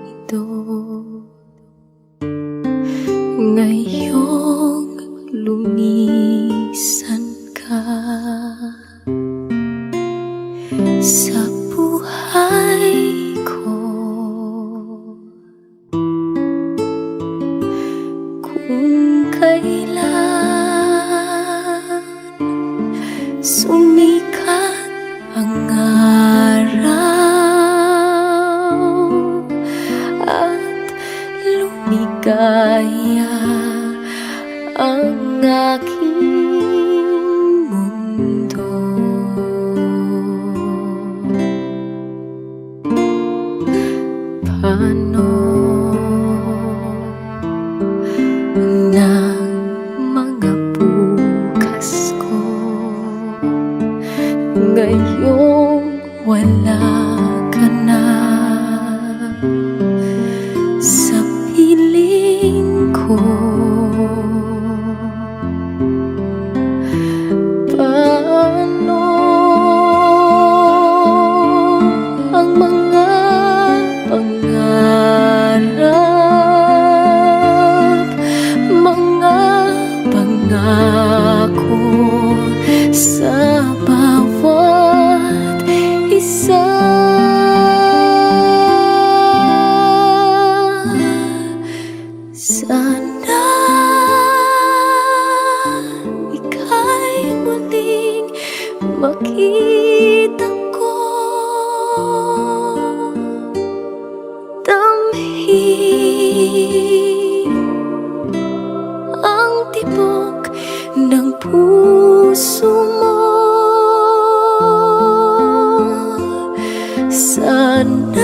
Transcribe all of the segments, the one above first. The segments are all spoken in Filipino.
ito. Ngayong lumisan ka sa buhay ko, kung kailan sumikat ang araw at lumigaya ang aking mundo. Paano ng mga bukas ko ngayong wala ka na sa piling ko? Paano ang mga pangarap, mga pangako sa bawat isa? Sana ika'y muling makita ko, damhin ang tibok ng puso mo. Sana'y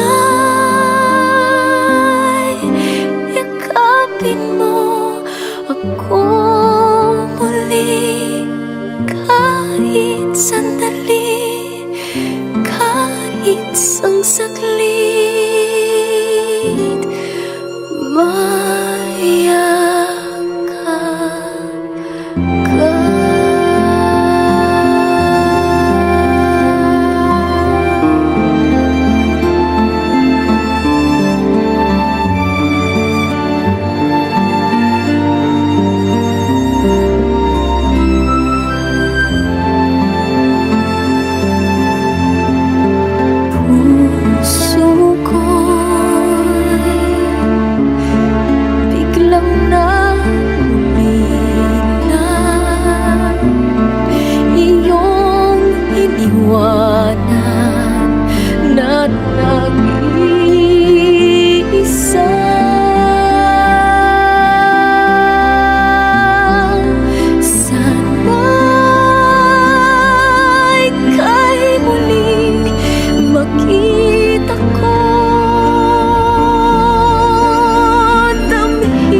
yakapin mo ako muli, kahit sandali, kahit isang saglit. Mayak ka. Puso ko'y biglang nahumilang, iyong iniwanan na nag-iisa. Sana'y ika'y muling makita ko, damhin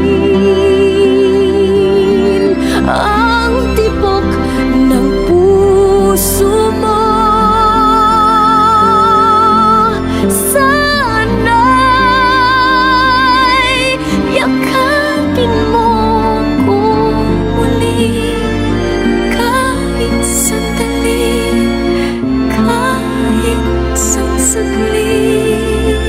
ang tibok ng puso mo. Sana'y yakapin mo ko muli, kahit sandali, kahit isang saglit.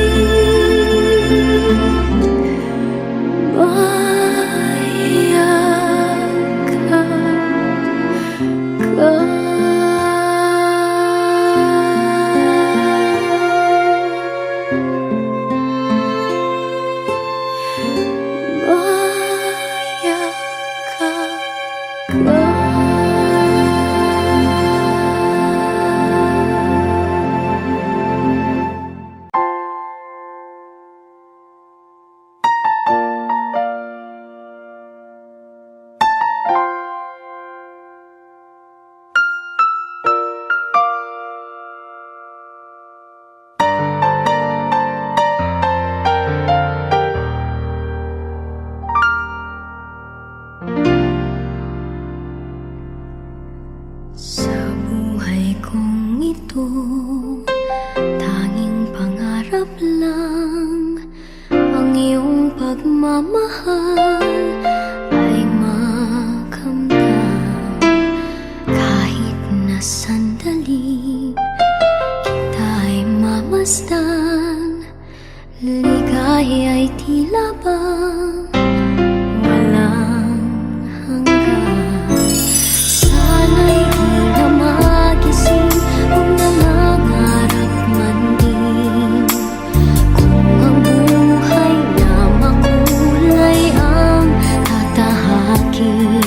Mayak ka. Sa buhay kong ito, tanging pangarap lang ang iyong pagmamahal ay makamtan. Kahit na sandali kita'y mamasdan, buhay ay tila bang walang hanggan. Sana'y di na magising kung nangangarap man din. Kung ang buhay na makulay ang tatahakin.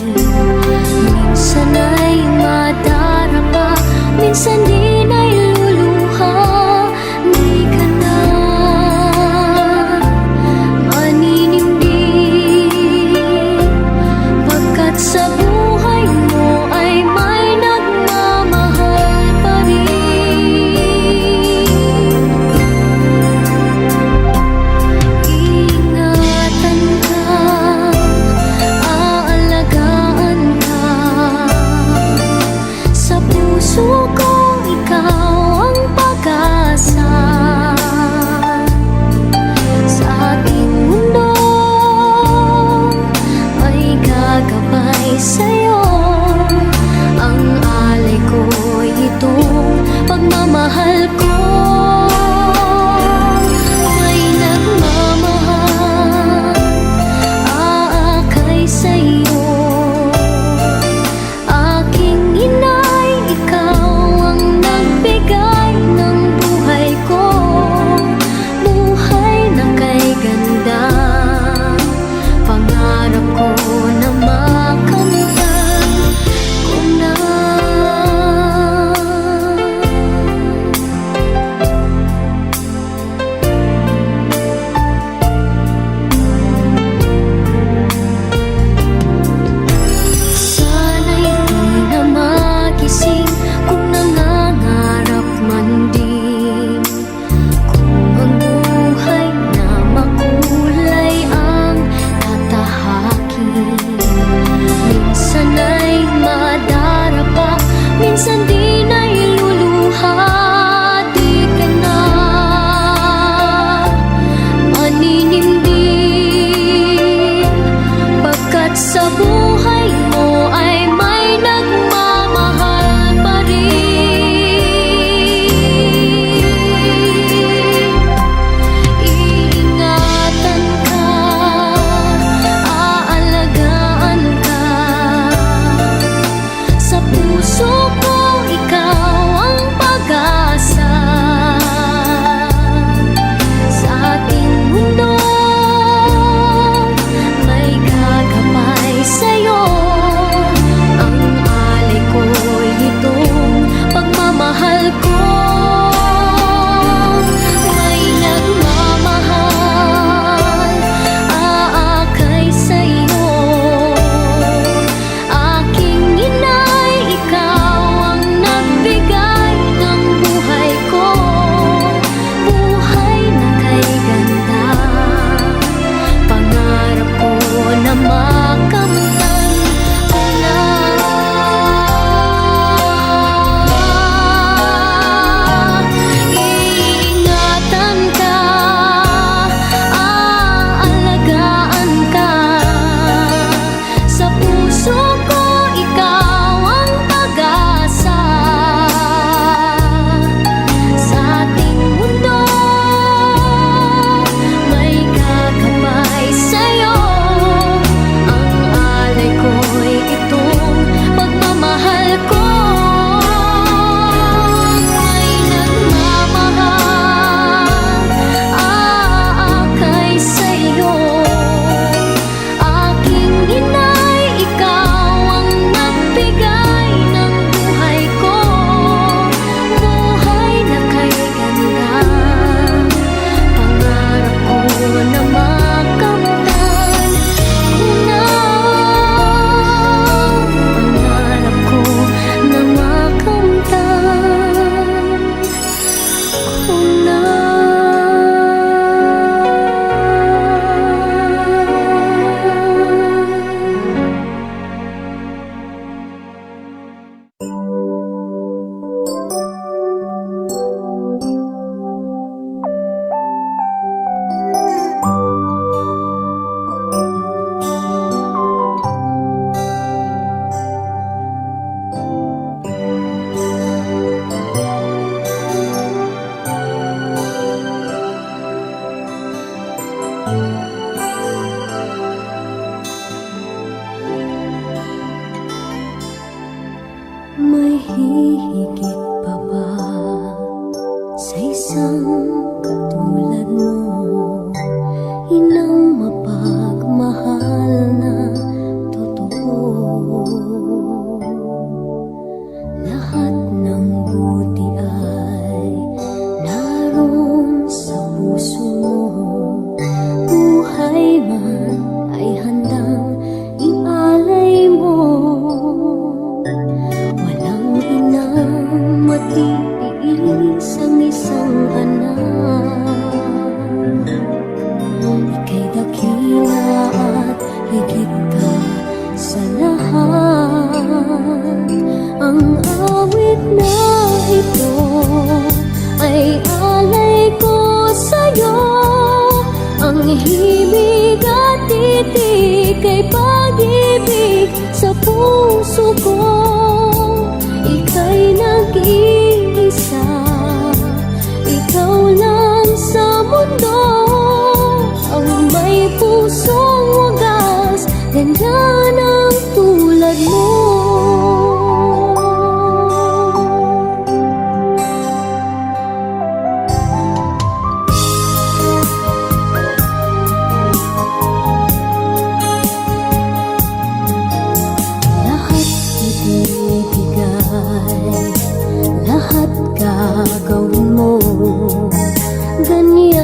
Minsan ay madarapa, minsan din ay luluha. Di ka na maninindig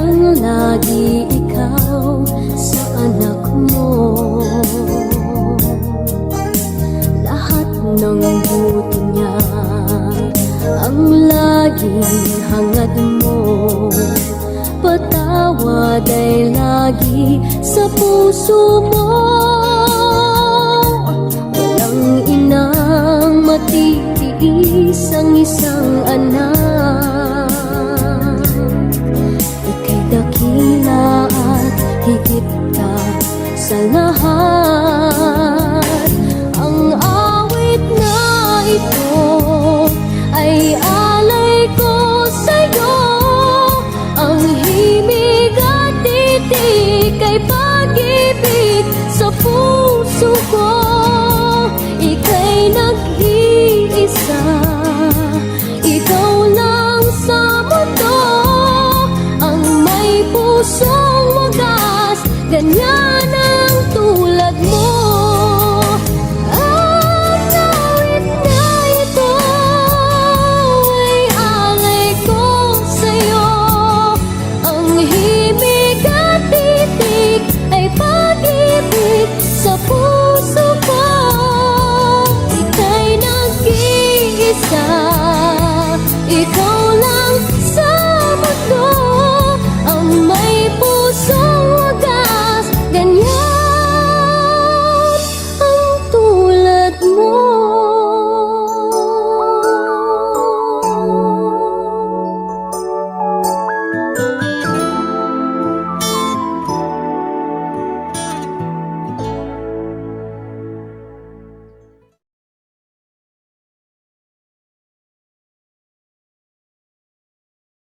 lang lagi ikaw sa anak mo. Lahat ng buto niya ang laging hangad mo. Patawad ay lagi sa puso mo. Walang inang matitiis ang isang anak. Ika'y dakila at higit ka sa lahat. Ang awit na ito ay alay ko sa'yo. Ang himig at titik ay pag-ibig sa puso ko. Ika'y nag-iisa, ikaw lang sa mundo, ang may pusong wagas, ganyan.